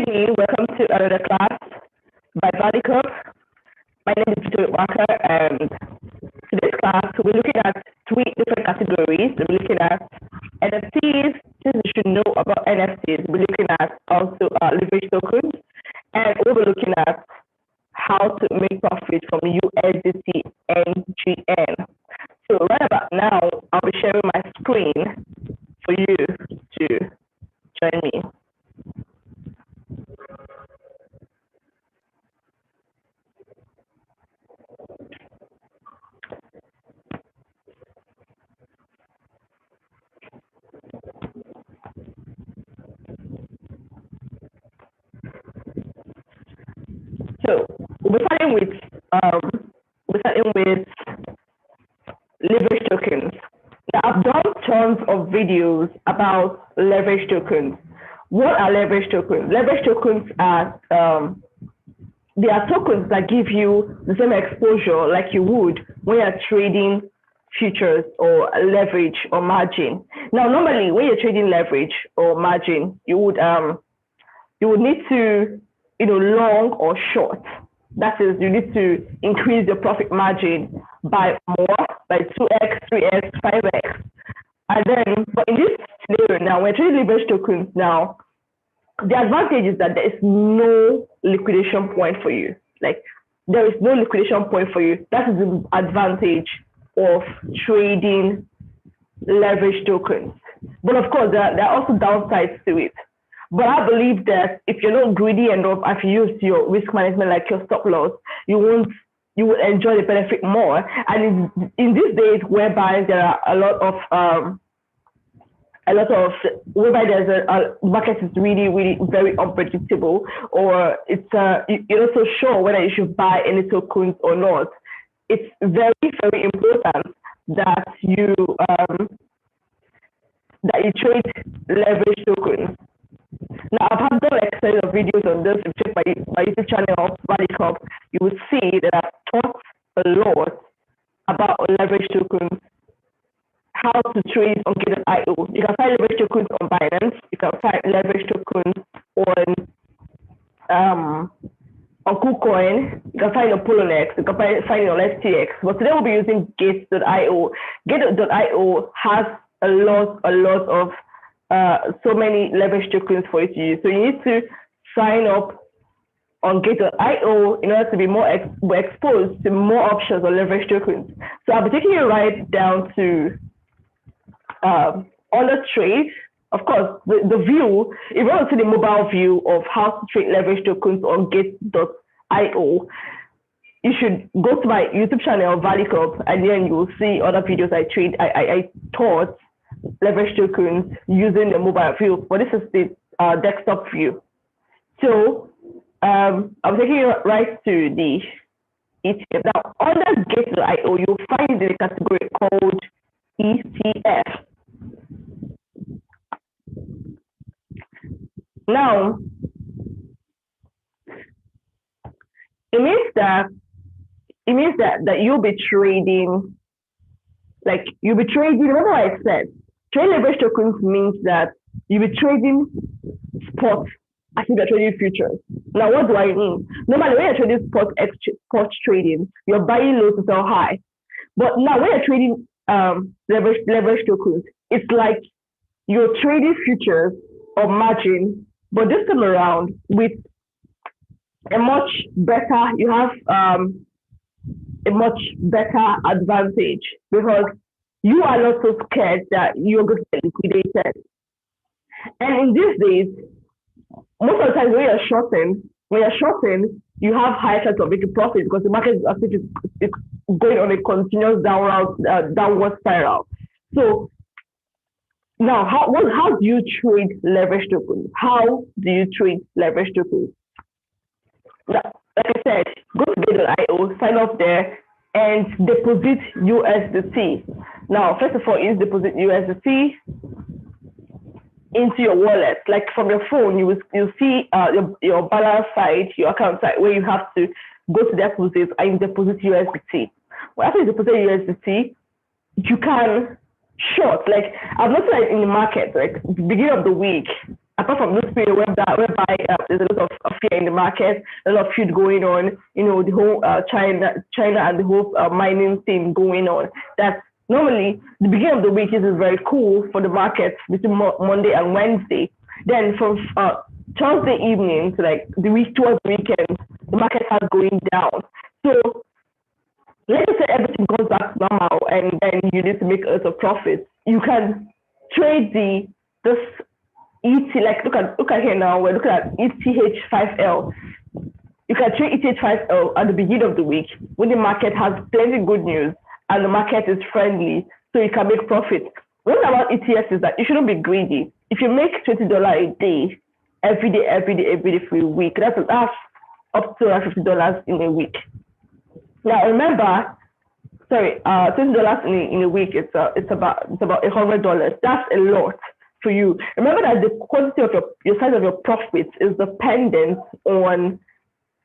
evening. Welcome to another class by Valicop. My name is Victoria Walker, and today's class we're looking at three different categories. We're looking at NFTs, things you should know about NFTs. We're looking at also leverage tokens, and we'll be looking at how to make profit from USDTNGN. So right about now, I'll be sharing my screen for you to join me. So we're starting with leverage tokens. Now I've done tons of videos about leverage tokens. What are leverage tokens? Leverage tokens are they are tokens that give you the same exposure like you would when you're trading futures or leverage or margin. Now normally when you're trading leverage or margin, you would need to long or short. That is, you need to increase your profit margin by more, by 2x, 3x, 5x. And then, but in this scenario now, when trading leverage tokens now, the advantage is that there is no liquidation point for you. Like, there is no liquidation point for you. That is the advantage of trading leverage tokens. But of course, there are also downsides to it. But I believe that if you're not greedy enough, if you use your risk management like your stop loss, you will enjoy the benefit more. And in these days whereby there are a lot of whereby there's a market is really, really very unpredictable, or you're not so sure whether you should buy any tokens or not. It's very, very important that you trade leverage tokens. Now, I've done like a series of videos on this. If you check my YouTube channel, Valicop, you will see that I've talked a lot about leverage tokens, how to trade on Guppy. You can find leverage tokens on Binance. You can find leverage tokens on KuCoin. You can find on Poloniex. You can find it on FTX. But today we'll be using Gate.io. Gate.io has a lot of so many leverage tokens for you to use. So you need to sign up on Gate.io in order to be more exposed to more options on leverage tokens. So I'll be taking you right down to on the trade. Of course, the view, if you want to see the mobile view of how to trade leverage tokens on Gate.io, you should go to my YouTube channel, Valicop, and then you will see other videos I taught leverage tokens using the mobile view, but this is the desktop view. So I'm taking you right to the ETF. Now, under Gate.io, you'll find the category called ETF. Now, it means that you'll be trading. Remember what I said? Trade leverage tokens means that you'll be trading spot as if you're trading futures. Now, what do I mean? Normally, when you're trading spot trading, you're buying low to sell high. But now, when you're trading leverage tokens, it's like you're trading futures or margin, but this time around with a much better, you have a much better advantage because you are not so scared that you're going to get liquidated. And in these days, most of the time when you're shorting, you have high chance of making profit because the market is going on a continuous downward spiral. So now, how do you trade leverage tokens? How do you trade leverage tokens? Like I said, go to Gate.io, sign up there, and deposit USDT. Now, first of all, deposit USDT into your wallet. Like from your phone, you'll see your balance side, your account side, where you have to go to deposit and deposit USDT. Well, after you deposit USDT, you can short. Like I've noticed in the market, like beginning of the week, at apart from this period whereby there's a lot of fear in the market, a lot of feud going on, you know, the whole China and the whole mining thing going on. That's normally the beginning of the week is very cool for the market between Monday and Wednesday. Then from Thursday evening to like the week towards the weekend, the market has going down. So let's say everything goes back to normal and then you need to make a lot of profits. You can trade this ET, like look at here now, we're looking at ETH5L. You can trade ETH5L at the beginning of the week when the market has plenty good news and the market is friendly, so you can make profit. One thing about ETFs is that you shouldn't be greedy. If you make $20 a day, every day for a week, that's up to $50 in a week. Now remember, $20 in a week, it's about $100. That's a lot for you. Remember that the quantity of your size of your profits is dependent on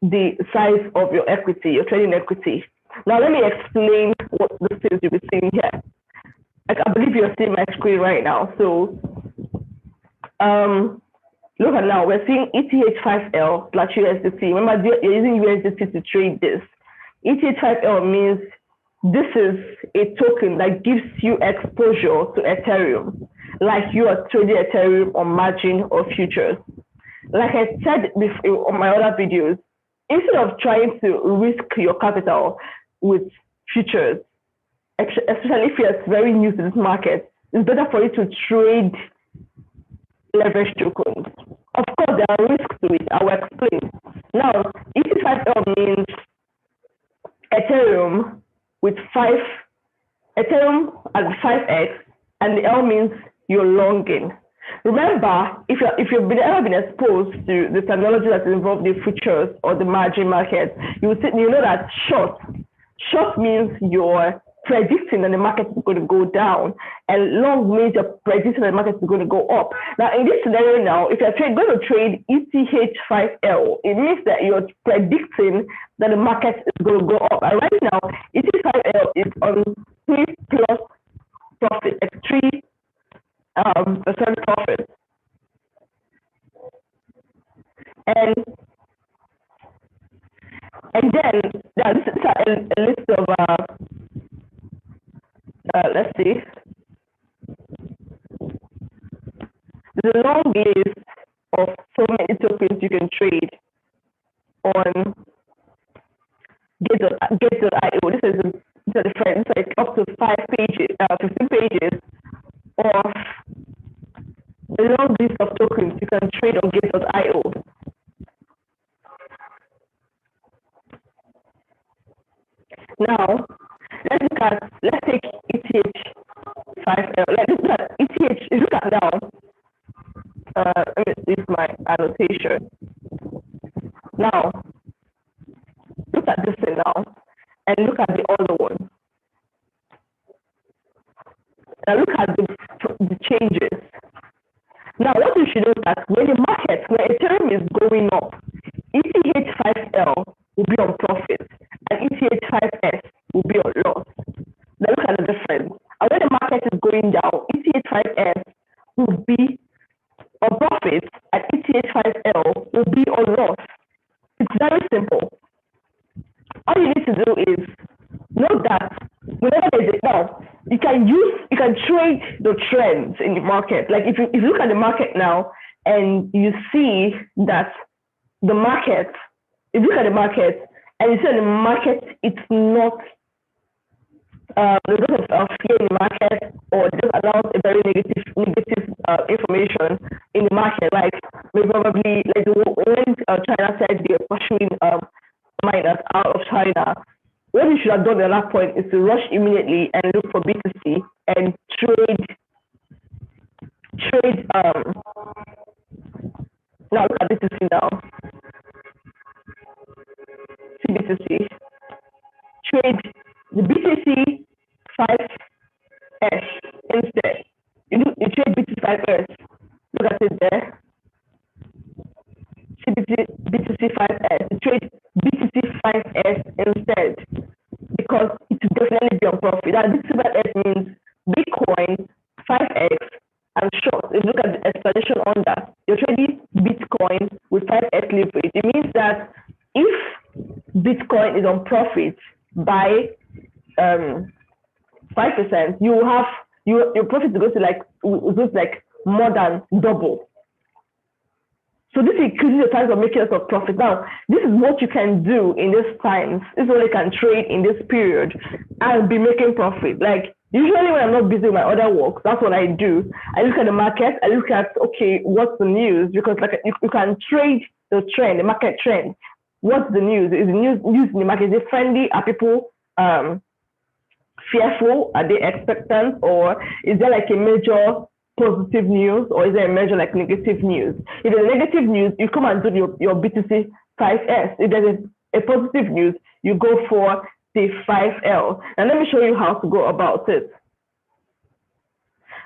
the size of your equity, your trading equity. Now let me explain what the things you'll be seeing here. Like, I believe you're seeing my screen right now. So look at now, we're seeing ETH5L / USDT. Remember, you're using USDT to trade this. ETH5L means this is a token that gives you exposure to Ethereum, like you are trading Ethereum on margin or futures. Like I said before on my other videos, instead of trying to risk your capital with futures, especially if you're very new to this market, it's better for you to trade leverage tokens. Of course, there are risks to it. I will explain. Now, ETH5L means Ethereum with Ethereum at 5x, and the L means you're longing. Remember, if you've ever been exposed to the technology that's involved in futures or the margin market, you know that short means you're predicting that the market is going to go down, and long means you're predicting that the market is going to go up. Now, in this scenario now, if you're going to trade ETH5L, it means that you're predicting that the market is going to go up. And right now, ETH5L is on 3 plus profit, like 3% profit. And then this is a list of let's see. There's a long list of so many tokens you can trade on Get.io. This is different. It's like up to 5 pages, 15 pages of a long list of tokens you can trade on Get.io. Now, let's take ETH5L. Let's look at ETH. Look at now. Let me use my annotation. Now, look at this thing now, and look at the other one. Now look at the changes. Now, what you should know is that when Ethereum is going up, ETH5L will be on profit, and ETH5S will be on loss. Now look at the difference. And when the market is going down, ETH5S will be on profit, and ETH5L will be on loss. It's very simple. All you need to do is know that whenever there's a now, you can trade the trends in the market. Like if you look at the market now and you see that the market, if you look at the market and you see that the market, it's not there's a lot of fear in the market, or just allows a very negative information in the market, like probably like when China said they're pursuing miners out of China. What you should have done at that point is to rush immediately and look for B2C and trade. Now look at B2C now. See B2C. Trade the BTC 5S instead. You trade BTC 5S. Look at it there. BTC 5S. You trade BTC 5S instead, because it will definitely be on profit. Now, BTC 5S means Bitcoin 5x and short. If you look at the explanation on that, you're trading Bitcoin with 5x leverage. It means that if Bitcoin is on profit by 5%, you will have your profit goes to like more than double. So this increases the times of making us of profit. Now, this is what you can do in this times. This is what you can trade in this period and be making profit. Like usually when I'm not busy with my other work, that's what I do. I look at the market. I look at, okay, what's the news? Because like you can trade the trend, the market trend. What's the news? Is the news in the market? Is it friendly? Are people fearful? Are they expectant? Or is there like a major positive news, or is there a major like negative news? If there's negative news, you come and do your BTC 5S. If there's a positive news, you go for the 5L. And let me show you how to go about it.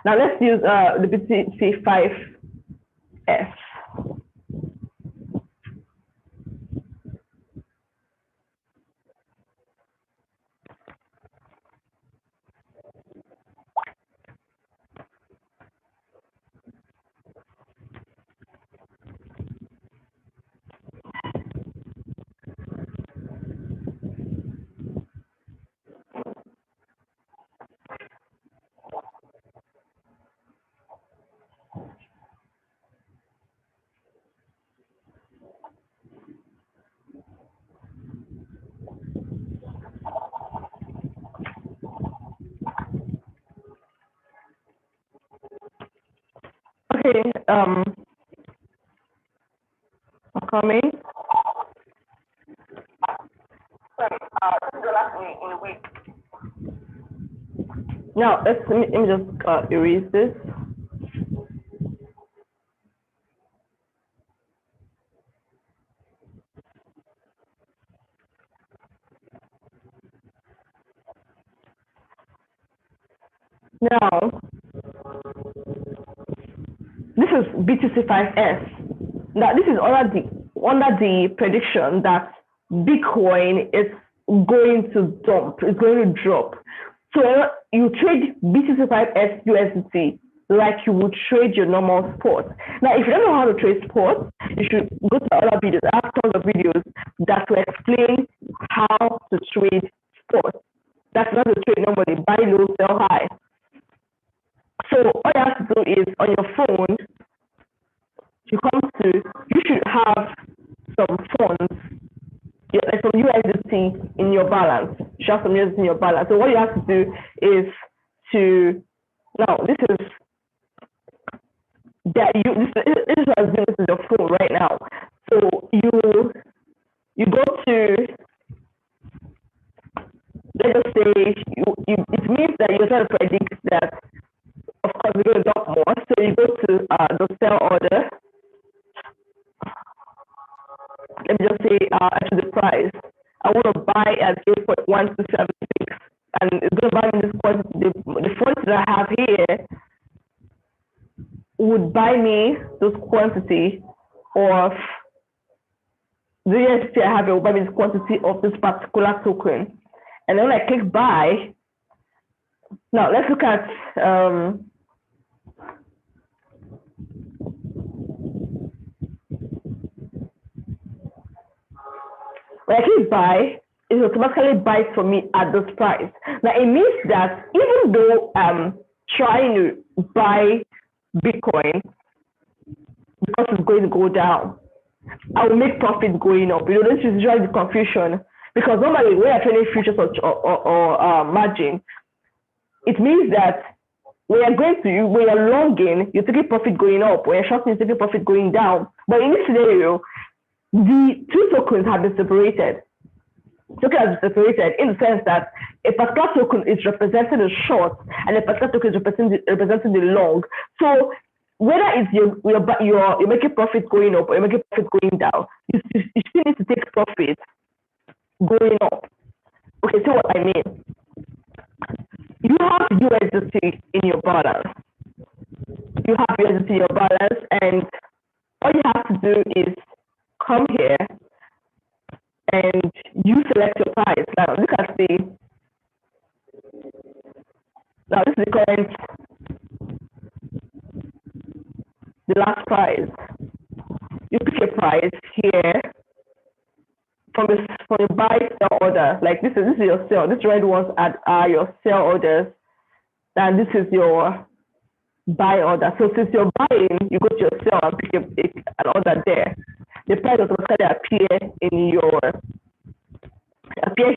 Now let's use the BTC 5S. Okay, I'm coming. Sorry, $2 in a week. Now let me just erase this. Now this is BTC5S. Now this is under the prediction that Bitcoin is going to dump, it's going to drop. So you trade BTC5S USDT like you would trade your normal spot. Now, if you don't know how to trade spot, you should go to other videos. I have tons of videos that will explain how to trade spot. That's not to trade normally, buy low, sell high. So all you have to do is on your phone, you should have some funds, like some USDT in your balance. You should have some USDT in your balance. So what you have to do is this is your phone right now. So you go to, let us say, it means that you're trying to predict that, of course, we're going to drop more. So you go to the sell order. Let me just say, actually the price. I want to buy at 0.1276, and it's going to buy me this quantity. The quantity that I have here would buy me this quantity of the USDT I have. It will buy me this quantity of this particular token. And then when I click buy, now let's look at when I click buy, it automatically buys for me at this price. Now it means that even though I'm trying to buy Bitcoin because it's going to go down, I will make profit going up. You know, this is usually the confusion, because normally when you're trading futures or margin, it means that when you're longing, you're taking profit going up. When you're shorting, you're taking profit going down. But in this scenario, the two tokens have been separated. Token has been separated in the sense that a particular token is representing the short and a particular token is representing the long. So whether it's you're making profit going up or you're making profit going down, you still need to take profit going up. Okay, so what I mean, you have USDT in your balance. You have USDT in your balance, and all you have to do is come here and you select your price. Now look at this is the current the last price. You pick a price here from the buy sell order. Like this is your sell. This red ones are your sell orders, and this is your buy order. So since you're buying, you go to your sell and pick an order there. The price automatically appear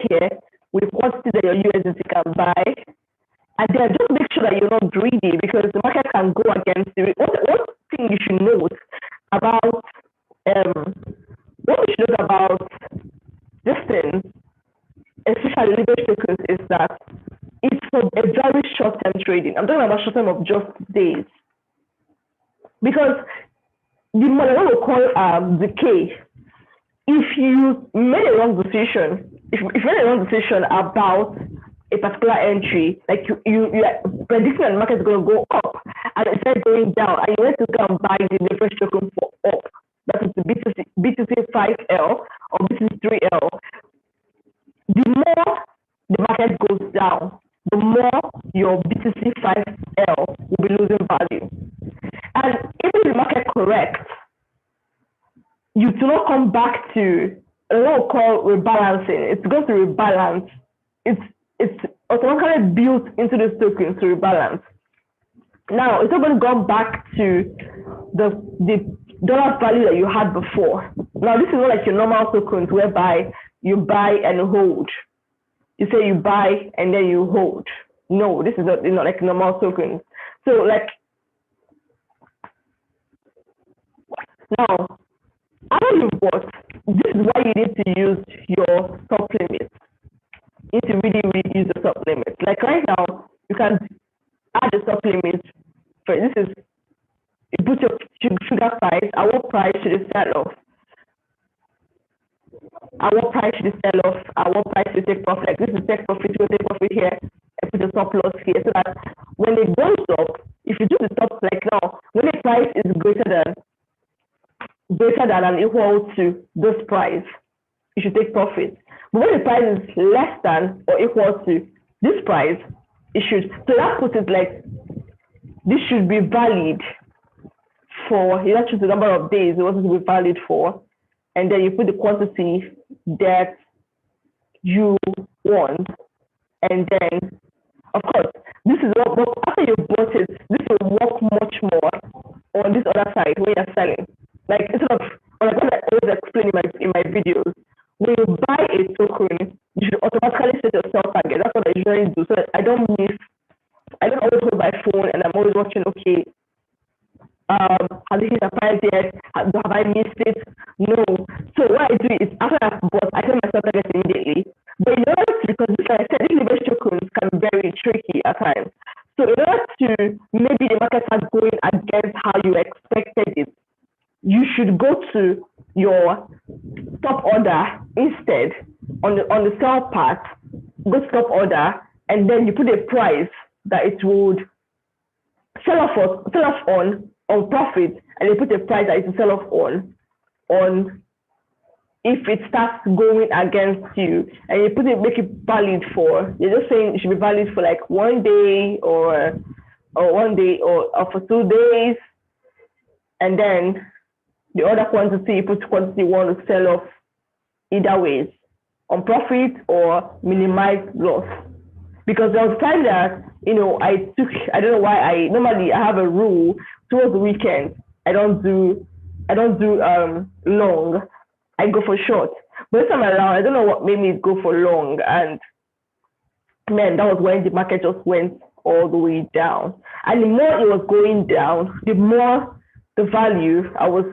here with quantity that your USDT can buy. And then just make sure that you're not greedy, because the market can go against you. One thing you should note about this thing, especially leverage tokens, is that it's for a very short-term trading. I'm talking about short-term of just days, because the money what we call decay. If you made a wrong decision, if you made a wrong decision about a particular entry, like you are predicting that the market is going to go up and instead going down, and you went to go and buy the leverage token for up, that is the BTC 5L or BTC 3L, the more the market goes down, the more your BTC 5L will be losing value. And even if the market corrects, you do not come back to what we call rebalancing. It's going to rebalance. It's automatically built into this token to rebalance. Now, it's not going to go back to the dollar value that you had before. Now, this is not like your normal tokens whereby you buy and hold. You say you buy and then you hold. No, this is not like normal tokens. So like, now, after you bought, this is why you need to use your stop limit. You need to really use the stop limit. Like right now, you can add the stop limit. So this is, you put your sugar price, at what price should it sell off? At what price should it sell off? At what price should you take profit? Like this is take profit, you take profit here, and put the stop loss here, so that when it goes up, if you do the stop like now, when the price is greater than and equal to this price, you should take profit. But when the price is less than or equal to this price, it should. So that puts it like this should be valid for, you have to choose the number of days you want it to be valid for, and then you put the quantity that you want, and then of course this is what, but after you bought it, this will work much more on this other side when you're selling. Like instead of, like what I always explain in my videos, when you buy a token, you should automatically set your sell target. That's what I usually do, so that I don't always hold my phone and I'm always watching, okay, has it hit a price yet? Have I missed it? No. So what I do is, after I've bought, I set my sell target immediately. But in order to, because like I said, these leverage tokens can be very tricky at times. So in order to, maybe the market starts going against how you expected it, you should go to your stop order instead on the sell part, go stop order, and then you put a price that it would sell off on profit, and you put a price that it will sell off on if it starts going against you, and you make it valid for, you're just saying it should be valid for like 1 day or 1 day or for 2 days, and then the other quantity, you put quantity you want to sell off either ways, on profit or minimize loss. Because there was time that, I don't know why normally I have a rule towards the weekend, I don't do long, I go for short. But this time around, I don't know what made me go for long, and man, that was when the market just went all the way down. And the more it was going down, the more the value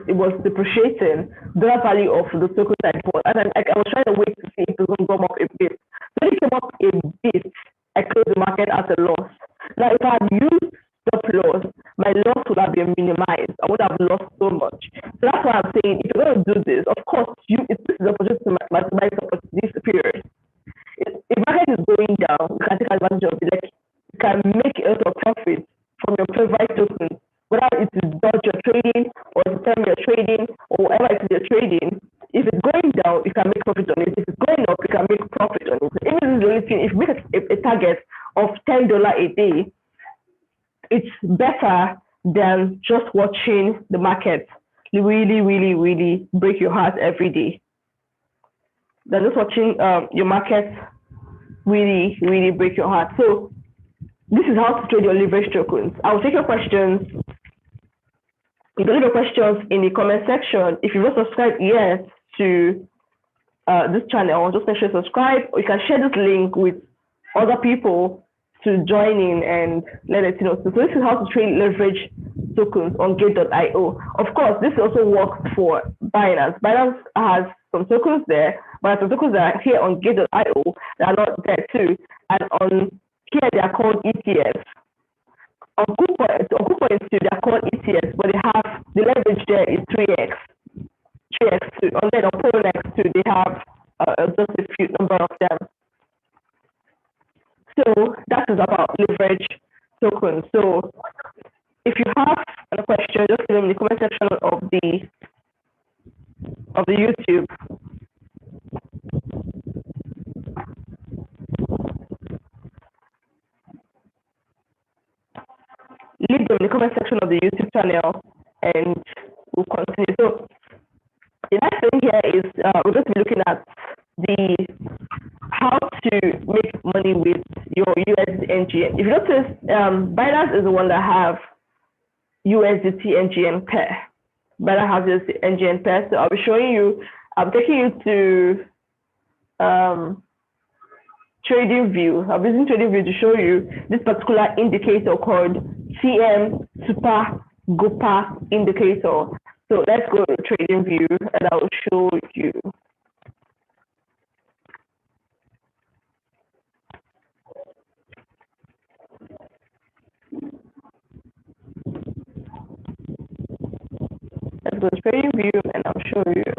it was depreciating the value of the tokens I bought, and I was trying to wait to see if it was going to come up a bit. So it came up a bit, I closed the market at a loss. Now if I had used stop loss, my loss would have been minimized. I would have lost so much. So that's why I'm saying, if you're going to do this, of course this is an opportunity to maximize this period. If market is going down, you can take advantage of it. Like you can make a lot of profit from your favorite tokens, whether it is Dodge you're trading or the time you're trading or whatever it is you're trading. If it's going down, you can make profit on it. If it's going up, you can make profit on it. Even if it's the only thing, if you make a target of $10 a day, it's better than just watching the market really break your heart every day. Than just watching your market really break your heart. So this is how to trade your leverage tokens. I'll take your questions. You can leave your questions in the comment section. If you've not subscribed yet to this channel, just make sure you subscribe, or you can share this link with other people to join in and let it know. So this is how to trade leverage tokens on Gate.io. Of course, this also works for Binance. Binance has some tokens there, but some tokens that are here on Gate.io that are not there too. And on here they are called ETFs. On KuCoin too, they are called ETFs, but they have the leverage there is 3x. 3x too. On then on Poloniex too, they have just a few number of them. So that is about leverage tokens. So if you have a question, just leave them in the comment section of the YouTube. Leave them in the comment section of the YouTube channel, and we'll continue. So the next thing here is we're going to be looking at how to make money with your USDTNGN. If you notice, Binance is the one that have USDTNGN pair. Binance has USDTNGN pair. So I'll be showing you. I'm taking you to Trading View. I'm using Trading View to show you this particular indicator called CM Super Guppy indicator. So let's go to Trading View and I'll show you. Let's go to Trading View and I'll show you.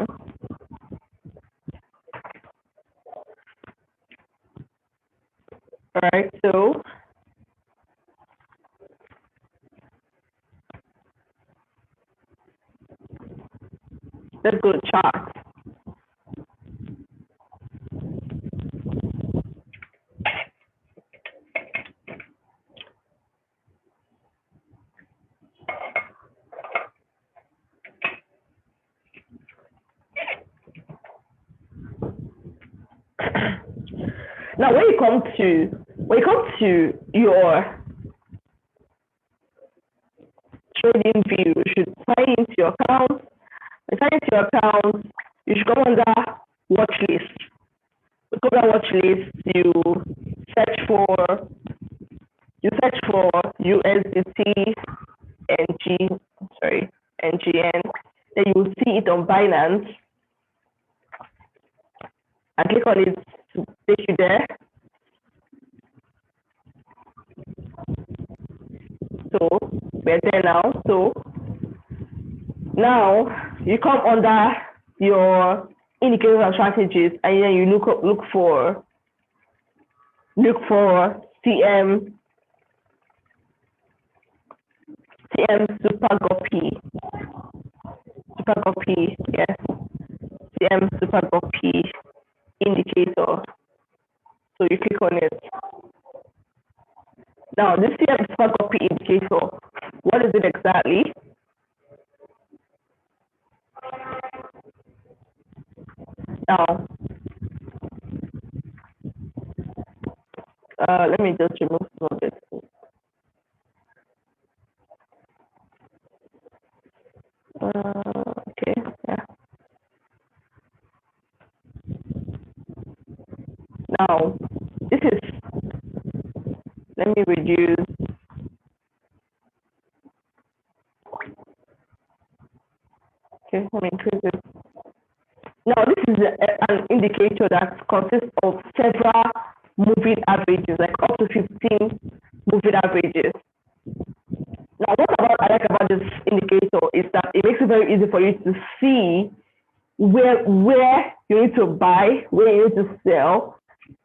All right, so let's go to chart. Now, when you come to your Trading View, you should sign into your account. When you sign into your account, you should come under watch list. You come under watch list, you search for NGN. Then you will see it on Binance. And click on it to take you there. So we're there now. So now you come under your indicators and strategies, and then you look for CM Super Guppy, yes, CM Super Guppy indicator. So you click on it. Now this CM Super Guppy indicator, what is it exactly? Now let me just remove some of this. Okay, yeah. Now, this is, let me reduce. Okay, let me increase it. Now, this is an indicator that consists of several moving averages, like up to 15 moving averages. Now, what I like about this indicator is that it makes it very easy for you to see where you need to buy, where you need to sell,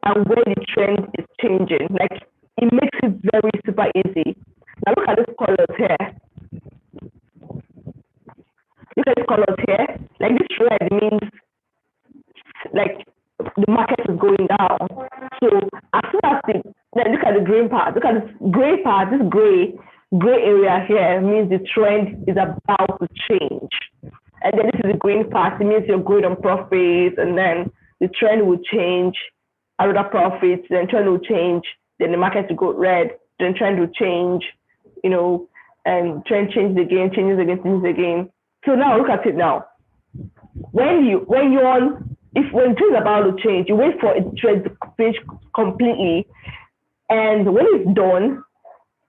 and where the trend is changing. Like, it makes it very super easy. Now look at these colors here. Look at these colors here. Like, this red means like the market is going down. So as soon as look at the green part, look at this gray part, this gray gray area here means the trend is about to change. And then this is the green part, it means you're good on profits, and then the trend will change, other profits, then trend will change, then the market will go red, then trend will change, you know, and trend changes again, changes again, changes again. So now look at it now. When trend about to change, you wait for it trend to finish completely, and when it's done,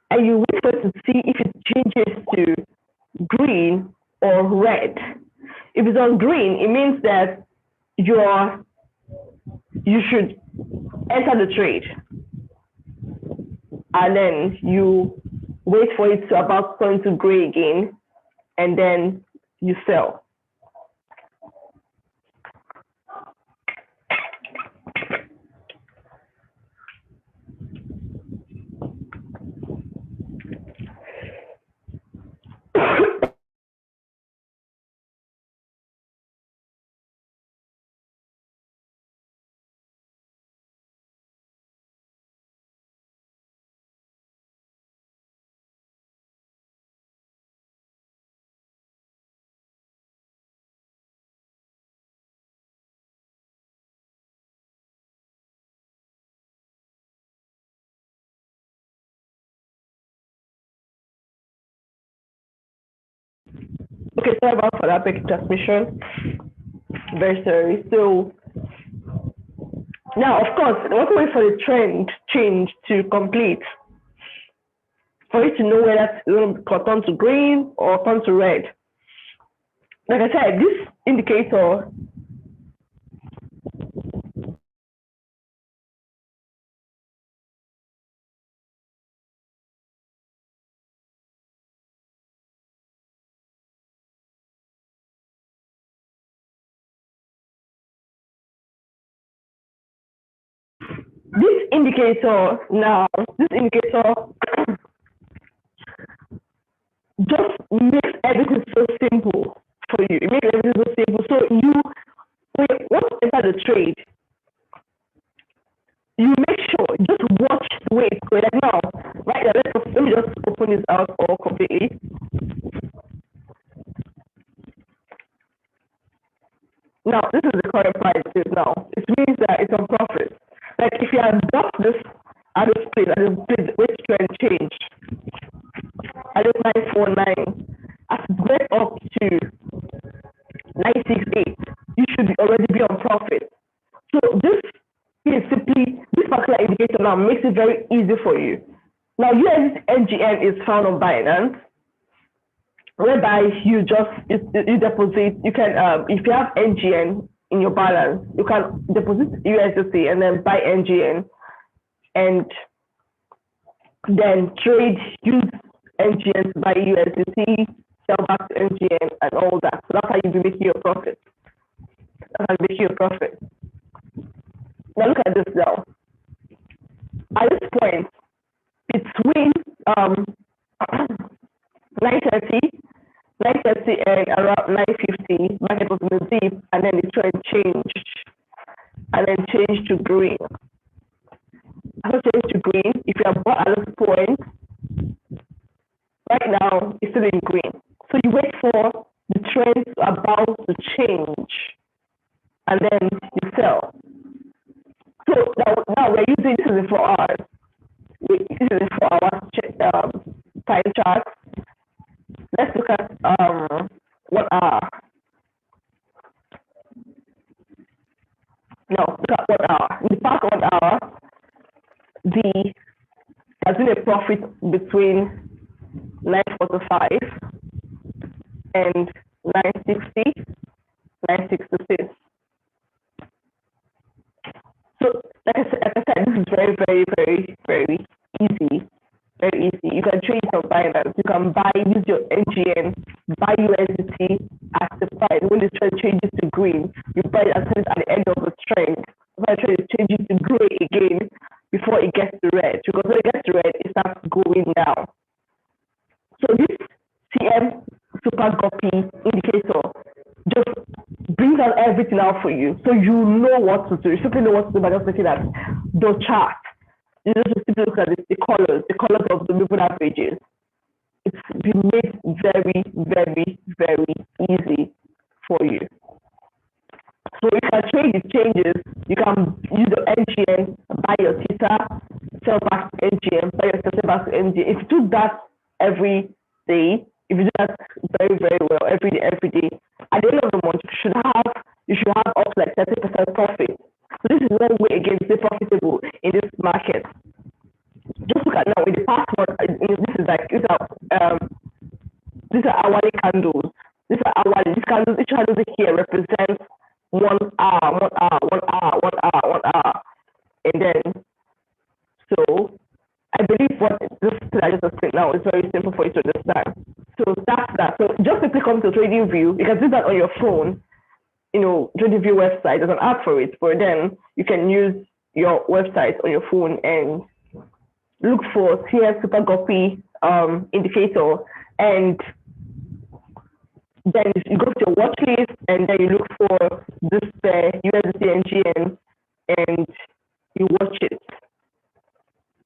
and you wait for it to see if it changes to green or red. If it's on green, it means that you should enter the trade, and then you wait for it to about turn to gray again, and then you sell. Okay, sorry about for that big transmission. Very sorry. So now, of course, we want to wait for the trend change to complete for you to know whether it's going to turn to green or turn to red. Like I said, this indicator this indicator just makes everything so simple for you. It makes everything so simple. So once you enter the trade, you make sure, just watch the way it's going. Like now, right now, let me just open this out all completely. Now, this is the current price it is now. It means that it's on profit. Like if you had bought this at this place, which trend changed, at this 949, as it went up to 968, you should already be on profit. So this particular indicator now makes it very easy for you. Now, USDTNGN is found on Binance, whereby you deposit. You can, if you have NGN in your balance, you can deposit USDT and then buy NGN, and then use NGN to buy USDT, sell back to NGN, and all that. So that's how you be making your profit. Now look at this now. At this point, between 9:30 and around 9:50, market was in the dip, and then the trend changed to green. After change to green, if you have bought at this point, right now it's still in green. So you wait for the trend about to change, and then you sell. So now we're using this is 4 hours. This is a 4 hours time chart. Let's look at 1 hour. Now look at 1 hour. In the past 1 hour, there's been a profit between 945 and 960, 966. So like I said, this is very, very, very, very easy. Very easy. You can trade on Binance. You can use your NGN, buy USDT at the price. When the trend changes to green, you buy it at the end of the trend. When the trend is changing to gray again before it gets to red. Because when it gets to red, it starts going down. So this CM Super Guppy indicator just brings out everything out for you. So you know what to do. You simply know what to do by just looking at the chart. You just simply look at the colors of the moving averages. it's been made very, very, very easy for you. So you can trade the changes. You can use your NGN, buy your Tether, sell back to NGN, buy your Tether, sell back to NGN. If you do that every day, if you do that very, very well every day, at the end of the month you should have up to like 30% profit. So this is one way again to stay profitable in this market. Just look at now in the past month, these are hourly candles. These are hourly. These candles, each candle here represents 1 hour, 1 hour, 1 hour, 1 hour, 1 hour. And then, so I believe what this thing I just explained now is very simple for you to understand. So that's that. So just simply come to TradingView. You can do that on your phone. You know, TradingView website, there's an app for it, but then you can use your website on your phone and look for CS Super Guppy indicator, and then you go to your watch list, and then you look for this USDTNGN, and you watch it.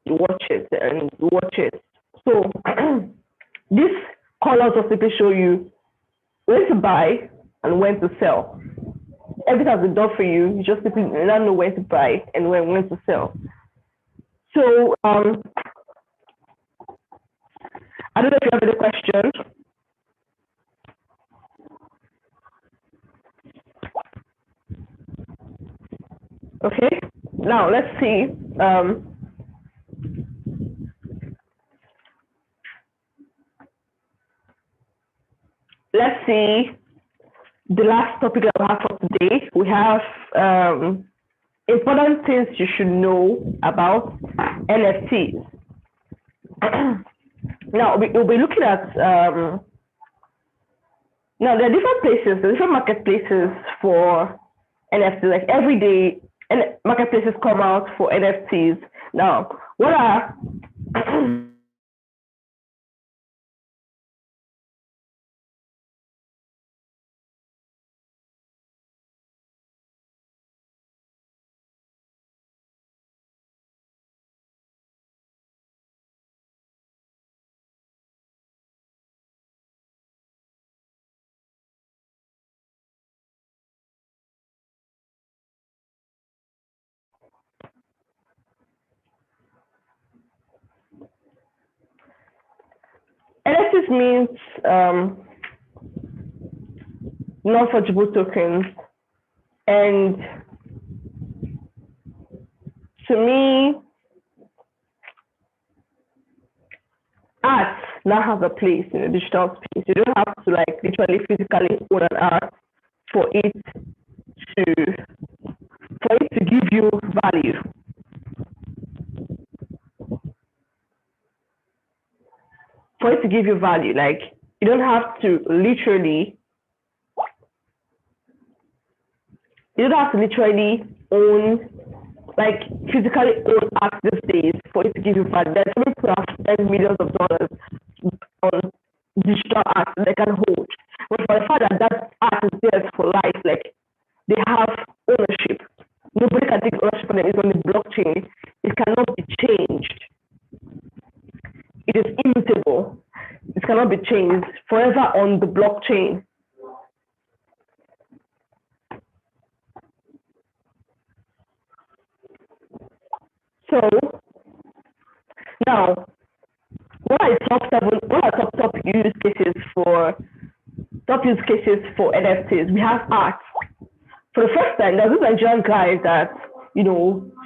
You watch it and you watch it. So this colors will simply show you when to buy and when to sell. Everything has been done for you. You just simply now know when to buy and when to sell. So I don't know if you have any questions. Okay, now let's see. Let's see the last topic that we have for today. We have important things you should know about NFTs. Now we'll be looking at now there are different places, different marketplaces for NFTs. Like every day, marketplaces come out for NFTs. Now, what are NFTs means non-fungible tokens, and to me, art now has a place in the digital space. You don't have to like literally physically own an art for it to give you value. For it to give you value, like you don't have to literally own, like physically own art these days for it to give you value. There's some people have spent millions of dollars on digital art they can hold. But for the fact that that art is theirs for life, like they have ownership. Nobody can take ownership of them. It's on the blockchain. It cannot be changed. It is immutable. It cannot be changed. Forever on the blockchain. So now, what are top use cases for NFTs? We have art. For the first time, there's this Nigerian guy that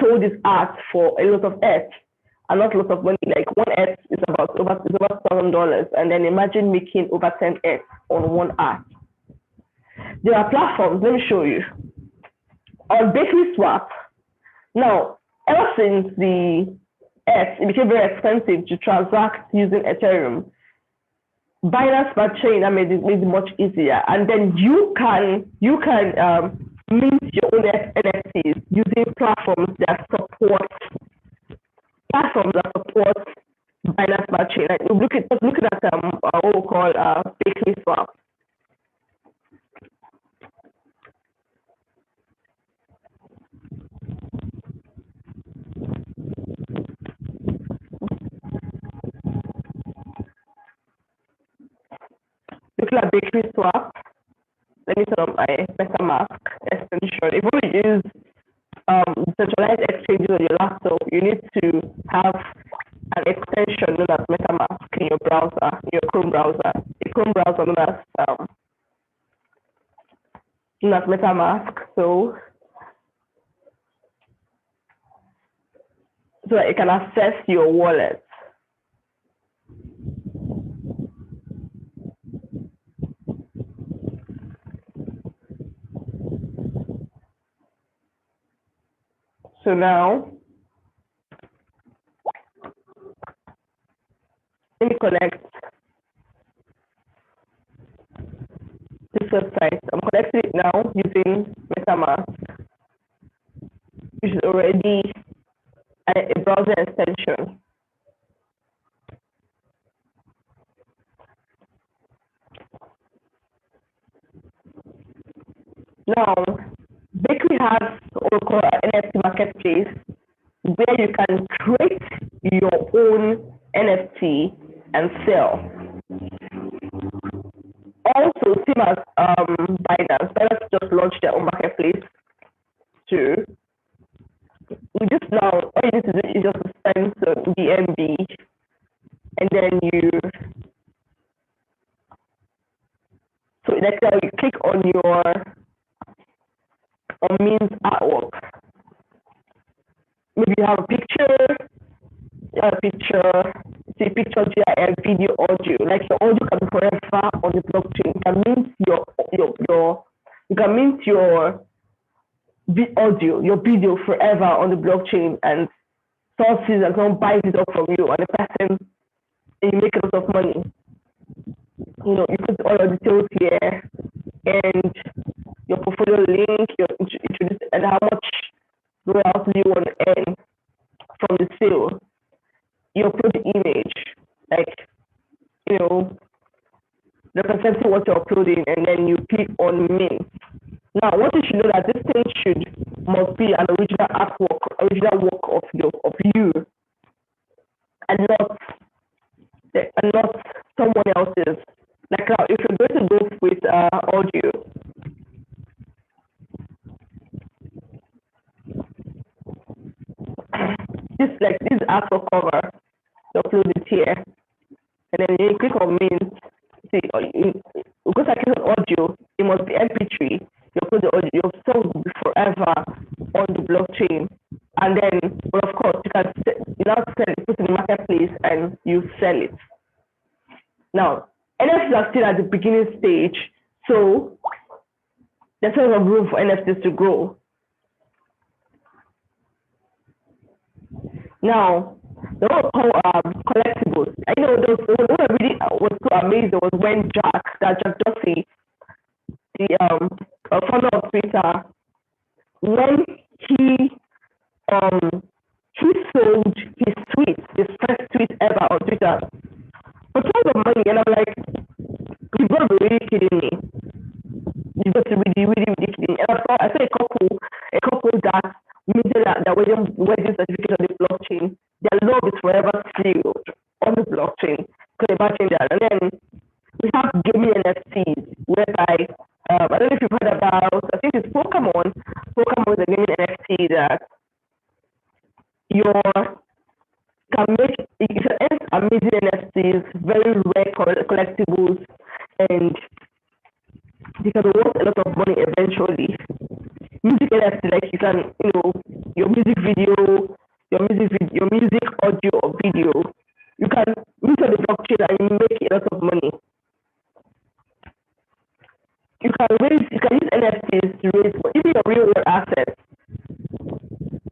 sold his art for a lot of earth, and not a lot of money. Like one earth is over $1,000, and then imagine making over 10 earth on one art. There are platforms. Let me show you. On Bakery Swap, now ever since the earth, it became very expensive to transact using Ethereum. Binance Smart Chain that made it much easier, and then you can mint your own NFTs using platforms that support Binance Smart Chain. Like looking at what we call Bakery Swap. regular bakery swap. Let me turn on my MetaMask extension. If you use centralized exchanges on your laptop, you need to have an extension known as MetaMask in your browser, your Chrome browser. A Chrome browser known as MetaMask. So that you can access your wallet. So now, let me connect this website. I'm connecting it now using MetaMask, which is already a browser extension. Now, Bakery has what we call an NFT marketplace where you can create your own NFT and sell. Also, same as Binance just launched their own marketplace too. We just now, all you need to do is just spend some BNB, and then you click on your Means artwork. Maybe you have a picture, GIF, video, audio. Like your audio can be forever on the blockchain. You can mint your audio, your video forever on the blockchain, and sources and someone buys it up from you, and and you make a lot of money. You put all your details here and your portfolio link, introduce, and how much royalty you want to earn from the sale. You upload the image, representing what you're uploading, and then you click on mint. Now, what you should know that this thing must be an original work of you, and not someone else's. Like now, if you're going to go with audio, this artwork cover, you upload it here, and then you click on mint. See, because I click on audio, it must be MP3. You upload the audio, your song will be forever on the blockchain. And then, of course, you can now sell it, put it in the marketplace, and you sell it. Now, NFTs are still at the beginning stage, so there's a lot of room for NFTs to grow. Now, the whole collectibles. I know what I really was so amazed was when Jack Dorsey, the founder of Twitter, when he sold his first tweet ever on Twitter for tons of money, and I'm like, you've got to be really kidding me. You've got to be really, really, really kidding me. And I saw a couple that minted their wedding certificate on the blockchain. Their love is forever sealed on the blockchain. Could imagine that. And then we have gaming NFTs, whereby I don't know if you've heard about. I think it's Pokemon. Pokemon is a gaming NFT that you can earn amazing NFTs, very rare collectibles, and they can worth a lot of money eventually. Music NFT, like you can, your music video, your music audio or video, you can use on the blockchain and you make a lot of money. You can use NFTs to raise, even your real world assets.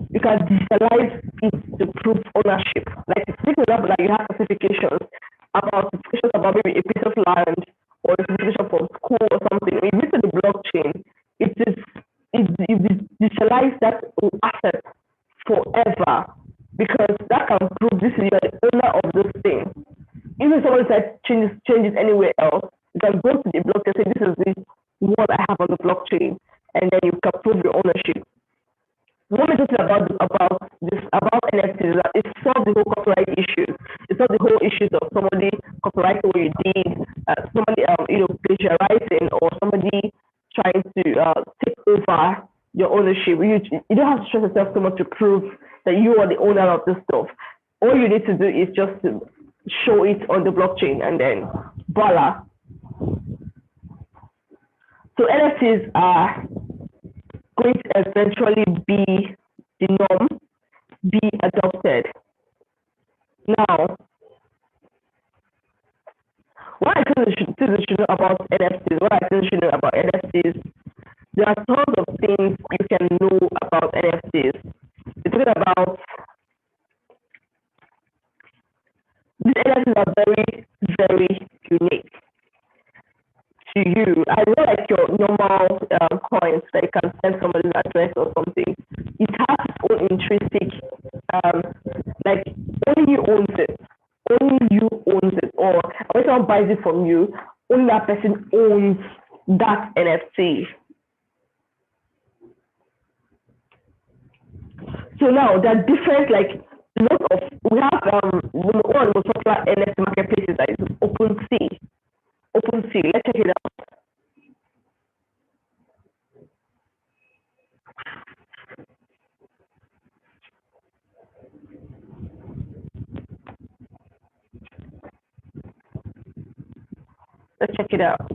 You can digitalize it to prove ownership. Like, for example, like you have certifications about maybe a piece of land or a certification for school or something. When you use the blockchain, you digitalize that asset forever, because that can prove this is the owner of this thing. Even if someone said changes anywhere else, you can go to the blockchain and say, this is what I have on the blockchain, and then you can prove your ownership. One interesting about NFTs is that it solves the whole copyright issue. It not the whole issues of somebody copyrighting what you did, somebody plagiarizing, or somebody trying to take over your ownership. You don't have to stress yourself so much to prove that you are the owner of this stuff. All you need to do is just to show it on the blockchain, and then voila. So NFTs are going to eventually be the norm, be adopted. Now, what I think you should know about NFTs, there are tons of things you can know about NFTs. We're talking about these NFTs are very, very unique to you. I know, like your normal coins that you can send somebody's address or something. It has its own intrinsic, like only you owns it. Only you owns it, or when someone buys it from you, only that person owns that NFT. So now there are different, like, we have one of the most popular NFT marketplaces that is OpenSea. OpenSea, let's check it out. Let's check it out.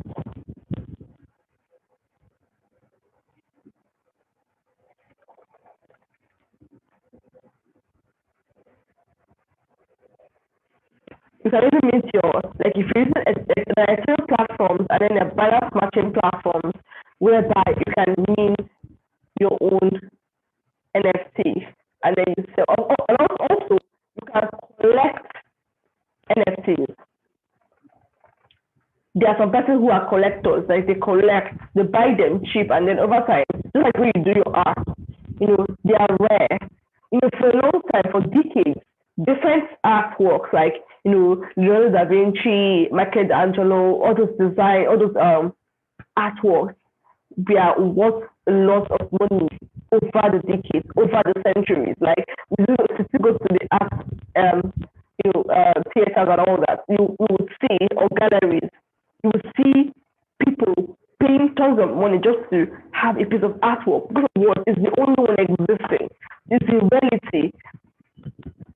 You can even mint yours. Like if you're using Ethereum platforms and then there are balance matching platforms whereby you can mint your own NFT and then you sell. And also you can collect NFTs. There are some persons who are collectors, like they collect, they buy them cheap, and then over time, just like when you do your art, they are rare. For a long time, for decades, different artworks like Leonardo da Vinci, Michelangelo, all those artworks, they are worth a lot of money over the decades, over the centuries. Like we still go to the art, theaters and all that. You would see, or galleries, you would see people paying tons of money just to have a piece of artwork because what is the only one existing. It's a reality.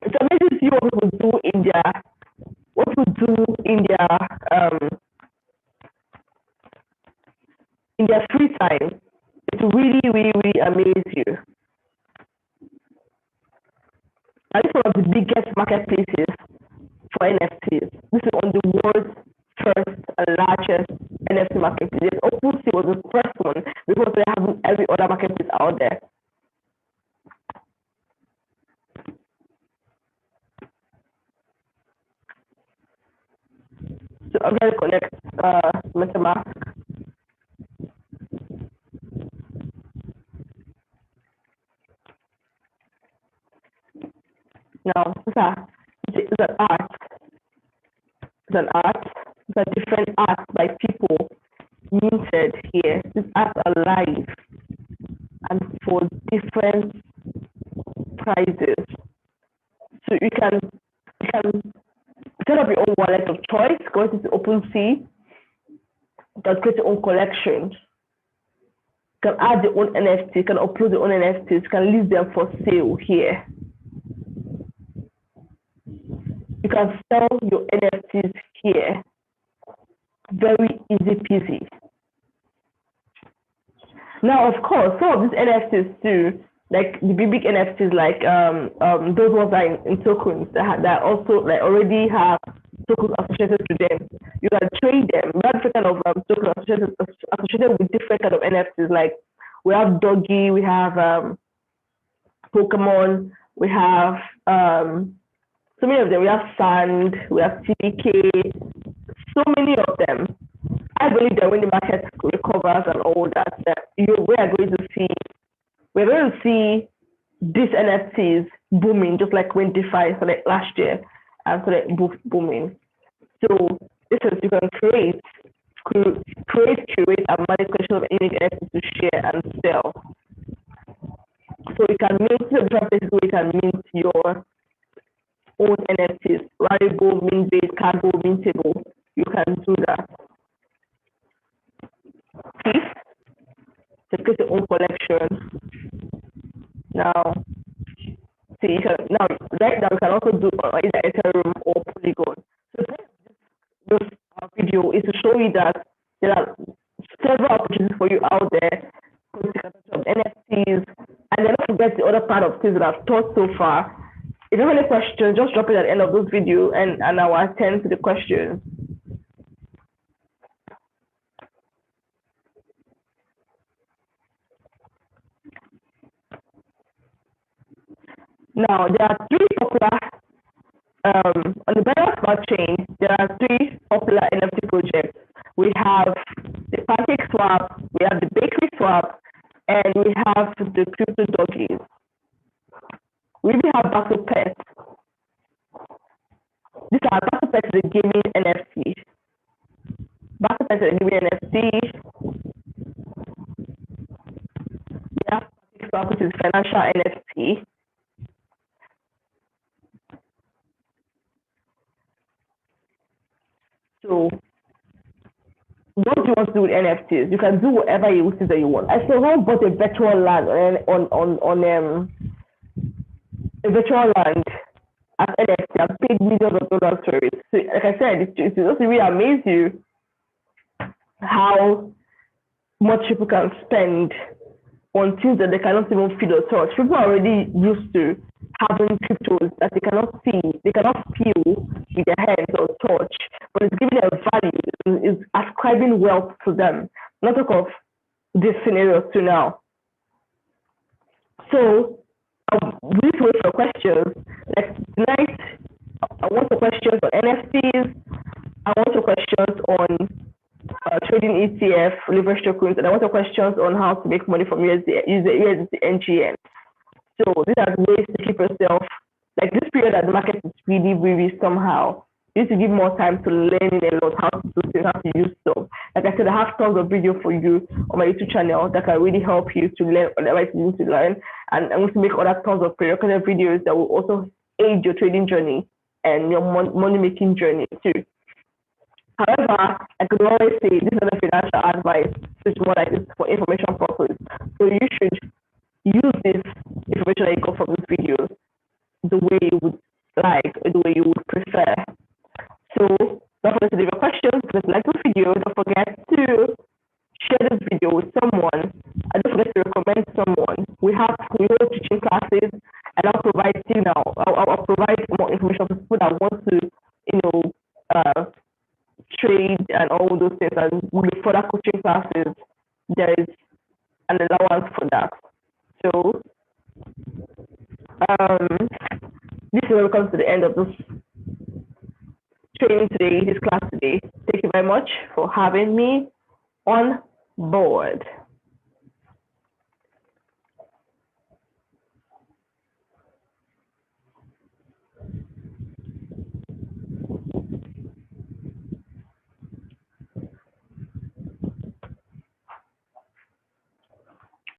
It's amazing to see what people do in their free time. It really, really, really amazes you. And it's one of the biggest marketplaces for NFTs. This is on the world's first and largest NFT marketplace. OpenSea was the first one because they have every other marketplace out there. So I'm going to connect MetaMask. Now, it's an art. It's an art. It's a different art by people minted here. These arts are live and for different prices. So you can set up your own wallet of choice, go to OpenSea, you can create your own collection. You can add your own NFT, you can upload your own NFTs, you can list them for sale here. You can sell your NFTs here. Very easy peasy. Now, of course, some of these NFTs too, like the big NFTs, like those ones are in tokens that also like already have tokens associated to them. You can trade them. We have different kind of tokens associated with different kind of NFTs. Like we have Doggy, we have Pokemon, we have so many of them. We have Sand, we have TBK, so many of them. I believe that when the market recovers and all that, we're going to see these NFTs booming, just like when DeFi started last year and started booming. So this is, you can curate, curate, and manage collection of any NFTs to share and sell. So you can mint different places where you can mint your own NFTs, Rarible, Minbase, Cargo, Mintable. You can do that. See? To create your own collection. Now, see, now right now you can also do either Ethereum or Polygon. So this video is to show you that there are several opportunities for you out there of NFTs, and then don't forget the other part of things that I've taught so far. If you have any questions, just drop it at the end of this video, and I will attend to the questions. Now, there are three popular, on the Binance Smart Chain, there are three popular NFT projects. We have the Pancake Swap, we have the Bakery Swap, and we have the Crypto Doggies. We even have Battle Pets. These are Battle Pets, the gaming NFT. Battle Pets, the gaming NFT. We have Pancake Swap, which is financial NFT. So, what do you want to do with NFTs? You can do whatever you see that you want. I said, someone bought a virtual land on a virtual land as NFT. I've paid millions of dollars for it. So, like I said, it just really amaze you how much people can spend on things that they cannot even feel or touch. People are already used to having cryptos that they cannot see, they cannot feel with their hands or touch, but it's giving them value, it's ascribing wealth to them. Not talk of this scenario to now. So, we need to wait for questions. Like tonight, I want the questions on NFTs, I want the questions on trading ETF, leverage tokens, and I want the questions on how to make money from USDTNGN. So these are ways to keep yourself, like this period that the market is really, really somehow. You need to give more time to learning a lot, how to do things, how to use stuff. Like I said, I have tons of videos for you on my YouTube channel that can really help you to learn whatever you need to learn. And I'm going to make other tons of prerequisite videos that will also aid your trading journey and your money-making journey too. However, I could always say this is not a financial advice, it's more like this for information purposes. So you should use this information that you got from this video the way you would like, or the way you would prefer. So don't forget to leave your questions, please like this video, don't forget to share this video with someone, and don't forget to recommend someone. We hold teaching classes, and I'll provide I'll provide more information for people that want to, trade and all those things, and with further coaching classes, there is an allowance for that. So this is where we come to the end of this training today, this class today. Thank you very much for having me on board.